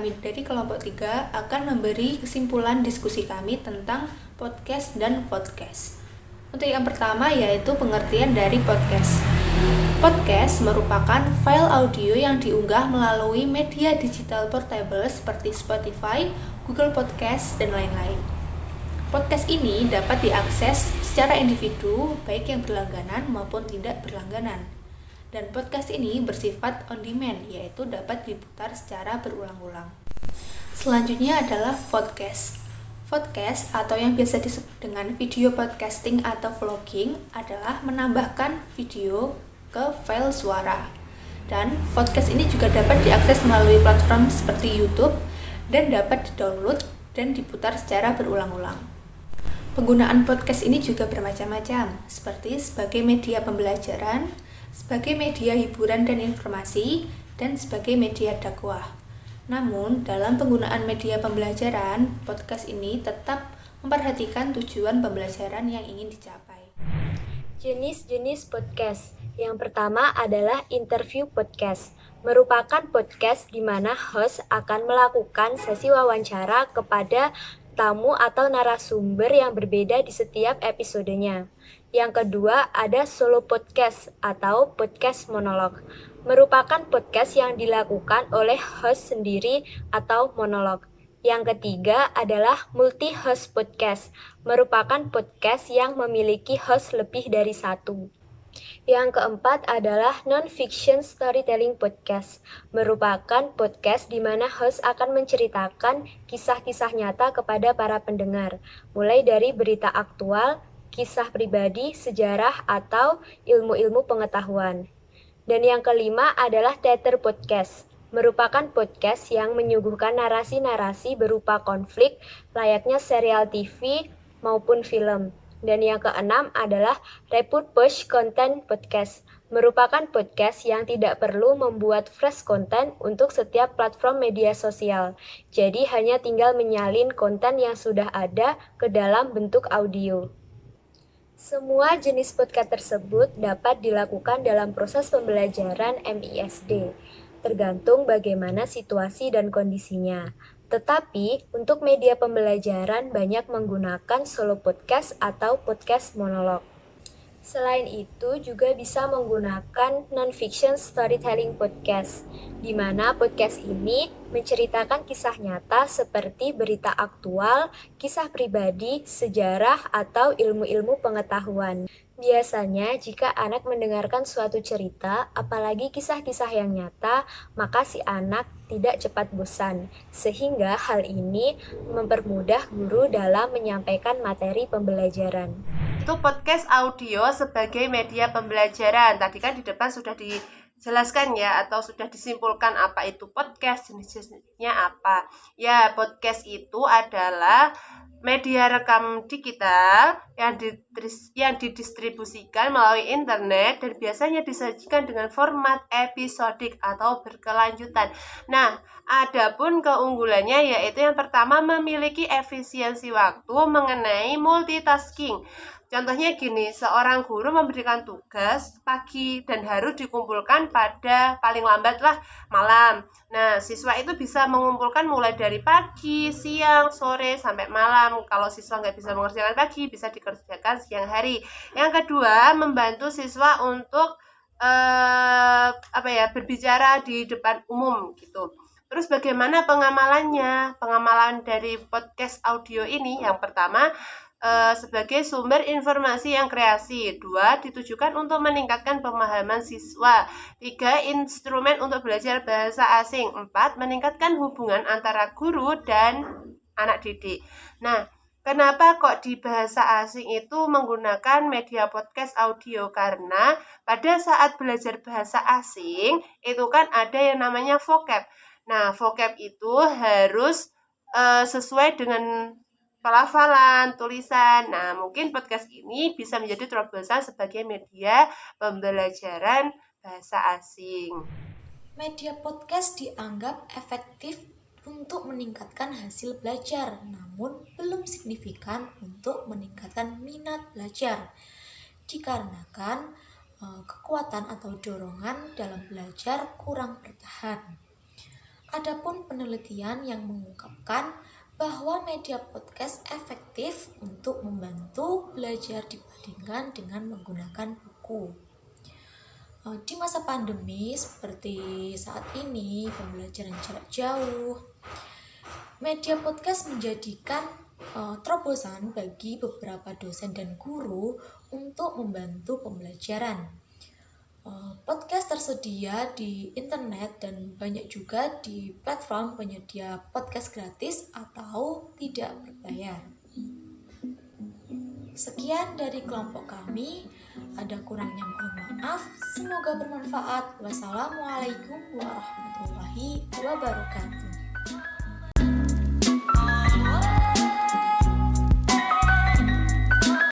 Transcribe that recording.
kami dari kelompok 3 akan memberi kesimpulan diskusi kami tentang podcast dan podcast. Untuk yang pertama yaitu pengertian dari podcast. Podcast merupakan file audio yang diunggah melalui media digital portable seperti Spotify, Google Podcast, dan lain-lain. Podcast ini dapat diakses secara individu, baik yang berlangganan maupun tidak berlangganan. Dan podcast ini bersifat on demand, yaitu dapat diputar secara berulang-ulang. Selanjutnya adalah podcast. Podcast atau yang biasa disebut dengan video podcasting atau vlogging adalah menambahkan video ke file suara. Dan podcast ini juga dapat diakses melalui platform seperti YouTube dan dapat didownload dan diputar secara berulang-ulang. Penggunaan podcast ini juga bermacam-macam, seperti sebagai media pembelajaran, sebagai media hiburan dan informasi, dan sebagai media dakwah. Namun, dalam penggunaan media pembelajaran, podcast ini tetap memperhatikan tujuan pembelajaran yang ingin dicapai. Jenis-jenis podcast. Yang pertama adalah interview podcast. Merupakan podcast di mana host akan melakukan sesi wawancara kepada tamu atau narasumber yang berbeda di setiap episodenya. Yang kedua ada solo podcast atau podcast monolog. Merupakan podcast yang dilakukan oleh host sendiri atau monolog. Yang ketiga adalah multi-host podcast. Merupakan podcast yang memiliki host lebih dari satu. Yang keempat adalah non-fiction storytelling podcast. Merupakan podcast di mana host akan menceritakan kisah-kisah nyata kepada para pendengar, mulai dari berita aktual, kisah pribadi, sejarah, atau ilmu-ilmu pengetahuan. Dan yang kelima adalah theater podcast. Merupakan podcast yang menyuguhkan narasi-narasi berupa konflik layaknya serial TV maupun film. Dan yang keenam adalah repurpose content podcast. Merupakan podcast yang tidak perlu membuat fresh content untuk setiap platform media sosial. Jadi hanya tinggal menyalin konten yang sudah ada ke dalam bentuk audio. Semua jenis podcast tersebut dapat dilakukan dalam proses pembelajaran MISD, tergantung bagaimana situasi dan kondisinya. Tetapi, untuk media pembelajaran banyak menggunakan solo podcast atau podcast monolog. Selain itu, juga bisa menggunakan non-fiction storytelling podcast, di mana podcast ini menceritakan kisah nyata seperti berita aktual, kisah pribadi, sejarah, atau ilmu-ilmu pengetahuan. Biasanya, jika anak mendengarkan suatu cerita, apalagi kisah-kisah yang nyata, maka si anak tidak cepat bosan, sehingga hal ini mempermudah guru dalam menyampaikan materi pembelajaran. Itu podcast audio sebagai media pembelajaran. Tadi kan di depan sudah dijelaskan ya, atau sudah disimpulkan apa itu podcast, jenis-jenisnya apa. Ya, podcast itu adalah media rekam digital yang didistribusikan melalui internet dan biasanya disajikan dengan format episodik atau berkelanjutan. Nah, adapun keunggulannya yaitu yang pertama memiliki efisiensi waktu mengenai multitasking. Contohnya gini, seorang guru memberikan tugas pagi dan harus dikumpulkan pada paling lambat lah malam. Nah, siswa itu bisa mengumpulkan mulai dari pagi, siang, sore, sampai malam. Kalau siswa nggak bisa mengerjakan pagi, bisa dikerjakan siang hari. Yang kedua, membantu siswa untuk berbicara di depan umum gitu. Terus bagaimana pengamalannya? Pengamalan dari podcast audio ini yang pertama sebagai sumber informasi yang kreasi. 2. Ditujukan untuk meningkatkan pemahaman siswa. 3. Instrumen untuk belajar bahasa asing. 4. Meningkatkan hubungan antara guru dan anak didik. Nah, kenapa kok di bahasa asing itu menggunakan media podcast audio? Karena pada saat belajar bahasa asing itu kan ada yang namanya vocab. Nah, vocab itu harus sesuai dengan pelafalan, tulisan. Nah, mungkin podcast ini bisa menjadi terobosan sebagai media pembelajaran bahasa asing. Media podcast dianggap efektif untuk meningkatkan hasil belajar, namun belum signifikan untuk meningkatkan minat belajar. Dikarenakan kekuatan atau dorongan dalam belajar kurang bertahan. Adapun penelitian yang mengungkapkan bahwa media podcast efektif untuk membantu belajar dibandingkan dengan menggunakan buku. Di masa pandemi seperti saat ini, pembelajaran jarak jauh, media podcast menjadikan terobosan bagi beberapa dosen dan guru untuk membantu pembelajaran. Podcast tersedia di internet dan banyak juga di platform penyedia podcast gratis atau tidak berbayar. Sekian dari kelompok kami, ada kurangnya mohon maaf, semoga bermanfaat. Wassalamualaikum warahmatullahi wabarakatuh.